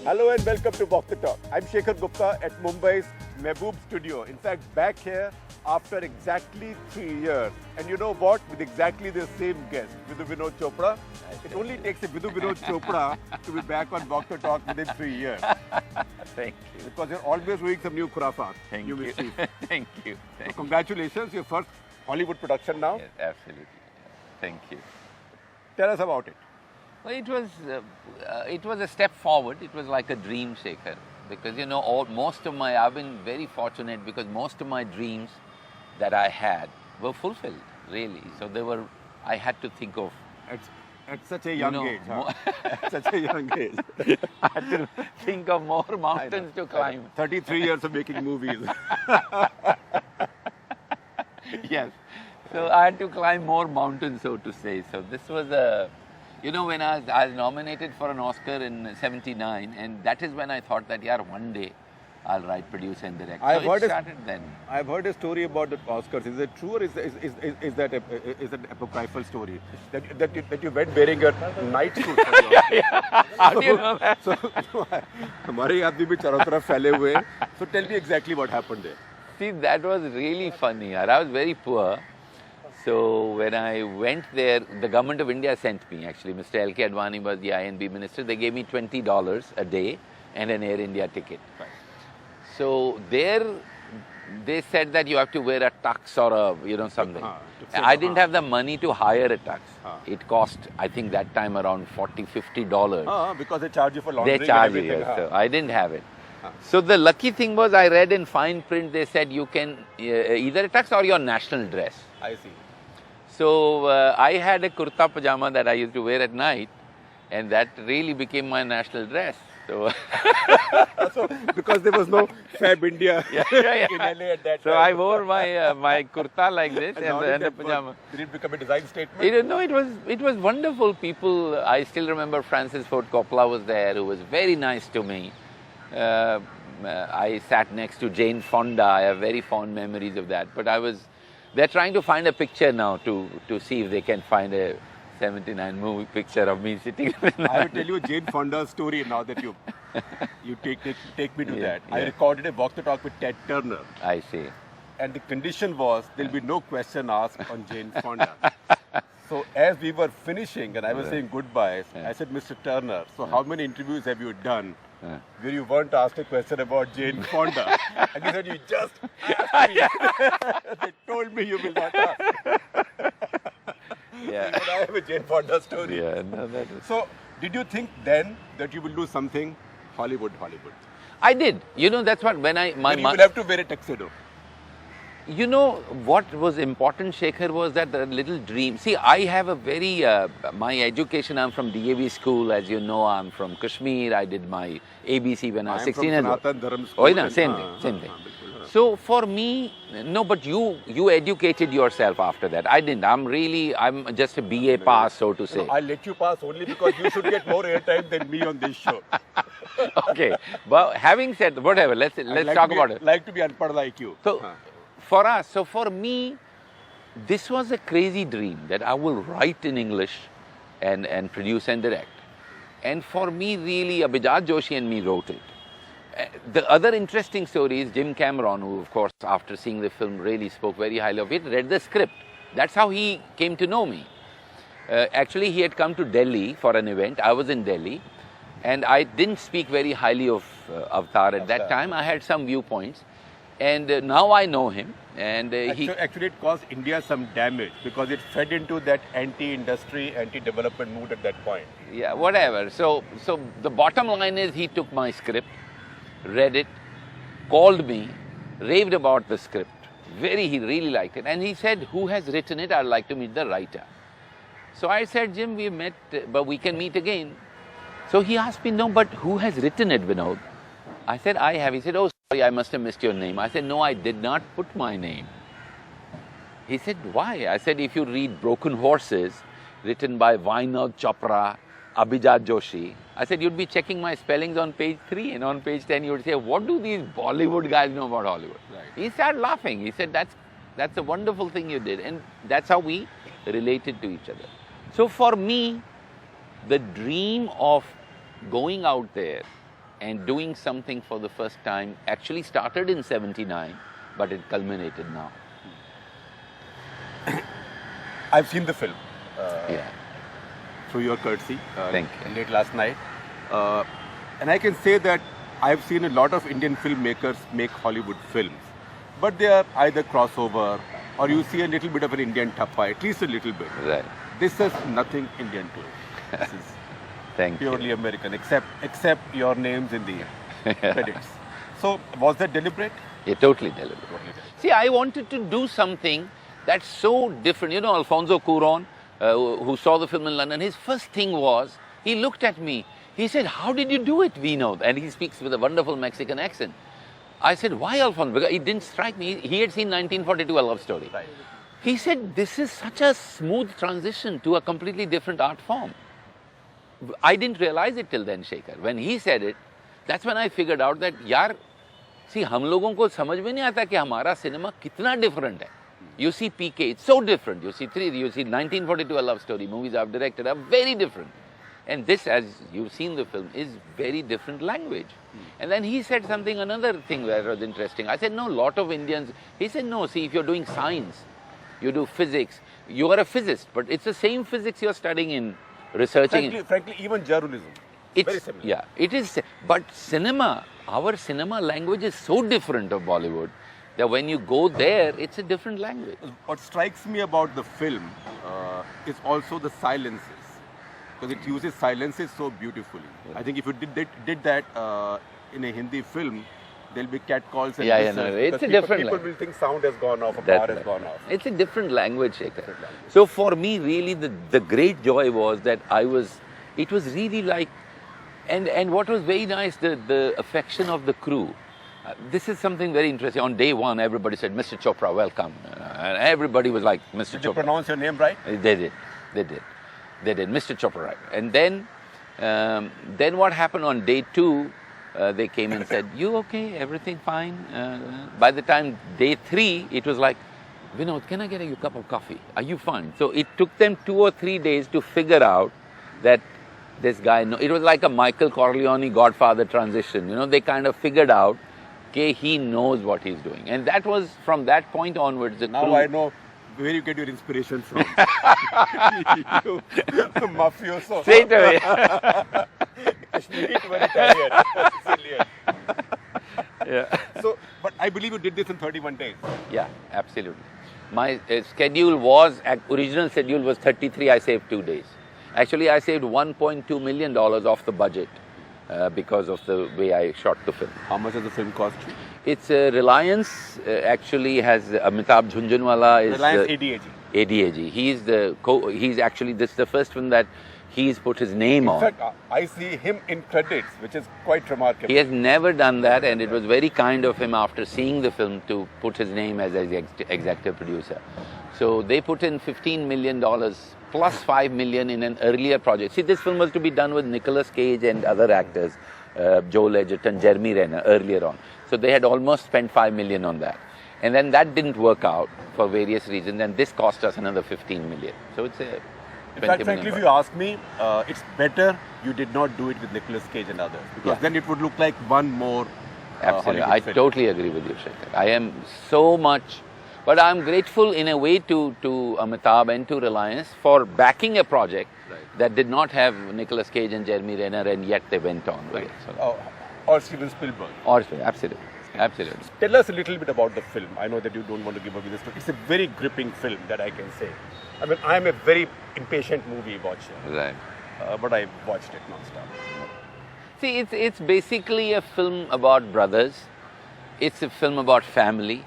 Hello and welcome to Walk the Talk. I'm Shekhar Gupta at Mumbai's Mehboob studio. In fact, back here after exactly 3 years. And you know what? With exactly the same guest, Vidhu Vinod Chopra. It only takes a Vidhu Vinod Chopra to be back on Walk the Talk within 3 years. Thank you. Because you're always doing some new khurafat. Thank you. Thank you. So congratulations, your first Hollywood production now. Yes, absolutely. Thank you. Tell us about it. Well, it was a step forward. It was like a dream shaker because I've been very fortunate because most of my dreams that I had were fulfilled, really. So I had to think of at such a young age. Huh? At such a young age. I had to think of more mountains to climb. 33 years of making movies. Yes. So I had to climb more mountains, so to say. So this was when I was nominated for an Oscar in '79, and that is when I thought that, one day I'll write, produce and direct. It started then. I've heard a story about the Oscars. Is it true or is that an apocryphal story? That you went wearing a night suit for the Oscars? How do you know that? So हमारे आदमी भी चारों तरफ फैले हुए हैं. So tell me exactly what happened there. See, that was really funny. I was very poor. So when I went there, the government of India sent me actually. Mr. L.K. Advani was the INB minister. They gave me $20 a day and an Air India ticket. Right. So there, they said that you have to wear a tux or something. I didn't have the money to hire a tux. It cost, I think that time around $40, $50. Because they charge you for laundering. They charge you, yes. So I didn't have it. So the lucky thing was I read in fine print, they said you can either a tux or your national dress. I see. So I had a kurta pajama that I used to wear at night, and that really became my national dress. So, because there was no Fab India in LA at that time. So I wore my kurta like this and the pajama. Did it become a design statement? No, it was wonderful. People, I still remember Francis Ford Coppola was there, who was very nice to me. I sat next to Jane Fonda. I have very fond memories of that. But they're trying to find a picture now to see if they can find a '79 movie picture of me sitting. I will tell you Jane Fonda's story now that you take me to that. Yeah. I recorded a Walk the Talk with Ted Turner. I see. And the condition was there'll be no question asked on Jane Fonda. So as we were finishing and I was saying goodbyes, I said, Mr. Turner, so how many interviews have you done where you weren't asked a question about Jane Fonda? And he said, you just asked me. They told me you will not ask. Yeah. But I have a Jane Fonda story. Yeah, no, that is... So, did you think then that you will do something Hollywood? I did. That's what when you will have to wear a tuxedo. What was important, Shekhar, was that the little dream. See, I have a very, my education, I'm from DAV school. As you know, I'm from Kashmir. I did my ABC when I was 16 years old. Same thing. So for me, no, but you educated yourself after that. I didn't. I'm just a BA pass, so to say. I'll let you pass only because you should get more airtime than me on this show. Okay. But having said, whatever, let's talk about it. Like to be unpad like you. So for me, this was a crazy dream that I will write in English and produce and direct. And for me, really, Abhijat Joshi and me wrote it. The other interesting story is Jim Cameron, who, of course, after seeing the film, really spoke very highly of it, read the script. That's how he came to know me. Actually, he had come to Delhi for an event. I was in Delhi. And I didn't speak very highly of Avatar at that time. I had some viewpoints. And now I know him. And Actually, it caused India some damage because it fed into that anti-industry, anti-development mood at that point. Yeah, whatever. So the bottom line is he took my script, read it, called me, raved about the script. He really liked it. And he said, who has written it? I'd like to meet the writer. So I said, Jim, we met, but we can meet again. So he asked me, no, but who has written it, Vinod? I said, I have. He said, oh, sorry, I must have missed your name. I said, no, I did not put my name. He said, why? I said, if you read Broken Horses, written by Vinod Chopra, Abhijat Joshi, I said, you'd be checking my spellings on page 3, and on page 10 you would say, what do these Bollywood guys know about Hollywood? Right. He started laughing. He said, that's a wonderful thing you did. And that's how we related to each other. So for me, the dream of going out there and doing something for the first time. Actually started in '79, but it culminated now. I've seen the film Yeah. through your courtesy Thank you. late last night. And I can say that I've seen a lot of Indian filmmakers make Hollywood films, but they are either crossover or you see a little bit of an Indian tappa, at least a little bit. Right. This is nothing Indian to it. This is Thank purely you. American, except your names in the credits. So was that deliberate? Yeah, totally deliberate. See, I wanted to do something that's so different. You know, Alfonso Cuarón, who saw the film in London, his first thing was, he looked at me, he said, "How did you do it, Vinod?" And he speaks with a wonderful Mexican accent. I said, "Why, Alfonso?" Because it didn't strike me. He had seen 1942, A Love Story. Right. He said, "This is such a smooth transition to a completely different art form." I didn't realize it till then, Shekhar. When he said it, that's when I figured out that, yaar, see, हम लोगों को समझ में नहीं आता कि हमारा cinema कितना different है. You see PK, it's so different. You see 1942, A Love Story, movies I've directed are very different. And this, as you've seen the film, is very different language. And then he said something, another thing that was interesting. I said, no, lot of Indians, he said, no, see, if you're doing science, you do physics, you are a physicist, but it's the same physics you're studying in, researching. Frankly, even journalism, very similar. Yeah, it is, but cinema, our cinema language is so different of Bollywood that when you go there, it's a different language. What strikes me about the film is also the silences, because it uses silences so beautifully. Yeah. I think if you did that in a Hindi film, there'll be catcalls and Yeah, whistles, no, it's because a different people will think sound has gone off, a car has gone off. It's a different language, Shekhar. So for me, really, the great joy was that it was really like, and what was very nice, the affection of the crew. This is something very interesting. On day one, everybody said, "Mr. Chopra, welcome." And everybody was like, "Mr. Did Chopra." you pronounce your name right? They did, Mr. Chopra. And then what happened on day two, they came and said, "You okay? Everything fine?" By the time day three, it was like, "Vinod, can I get you a cup of coffee? Are you fine?" So it took them 2 or 3 days to figure out that this guy, it was like a Michael Corleone Godfather transition. You know, they kind of figured out, okay, he knows what he's doing. And that was, from that point onwards, the Now crew, I know where you get your inspiration from. You mafioso. straight away. Kashmiri to an Italian. Sicilian. Yeah. So, but I believe you did this in 31 days. Yeah, absolutely. My schedule was, original schedule was 33, I saved 2 days. Actually, I saved $1.2 million off the budget because of the way I shot the film. How much does the film cost you? It's Reliance, actually has Amitabh Jhunjhunwala is Reliance the ADAG. ADAG. He's actually, this is the first film that he's put his name on. In fact, I see him in credits, which is quite remarkable. He has never done that, and it was very kind of him after seeing the film to put his name as executive producer. So they put in $15 million plus $5 million in an earlier project. See, this film was to be done with Nicolas Cage and other actors, Joel Edgerton, Jeremy Renner, earlier on. So they had almost spent $5 million on that. And then that didn't work out for various reasons, and this cost us another $15 million. So it's a In fact, frankly, if you ask me, it's better you did not do it with Nicolas Cage and others, because then it would look like one more Absolutely. I Hollywood film. totally agree with you, Shekhar. I am so much, but I'm grateful in a way to Amitabh and to Reliance for backing a project that did not have Nicolas Cage and Jeremy Renner, and yet they went on with it. So. Or Steven Spielberg. Absolutely. Absolutely. Tell us a little bit about the film. I know that you don't want to give away this, but it's a very gripping film, that I can say. I mean, I'm a very impatient movie watcher, Right. but I watched it non-stop. See, it's basically a film about brothers. It's a film about family.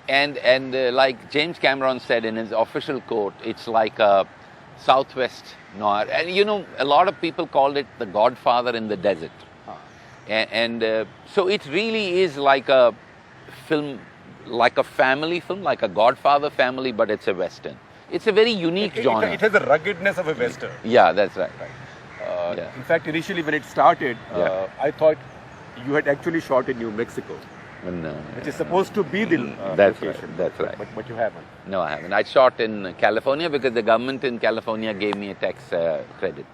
And like James Cameron said in his official quote, it's like a Southwest noir. And you know, a lot of people called it The Godfather in the Desert. So it really is like a film, like a family film, like a Godfather family, but it's a Western. It's a very unique genre. It has the ruggedness of a Western. Yeah, that's right. In fact, initially when it started, I thought you had actually shot in New Mexico, which is supposed to be the that's location. right. That's right. But you haven't. No, I haven't. I shot in California because the government in California gave me a tax credit.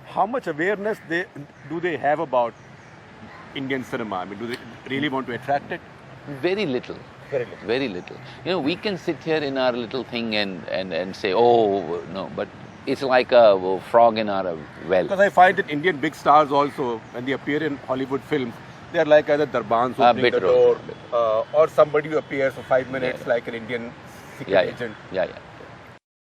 How much awareness do they have about Indian cinema? I mean, do they really want to attract it? Very little. Very little. Very little. You know, we can sit here in our little thing and say, oh, no, but it's like a frog in our well. Because I find that Indian big stars also, when they appear in Hollywood films, they are like either Darbans opening the door, or somebody who appears for 5 minutes like an Indian secret agent. Yeah.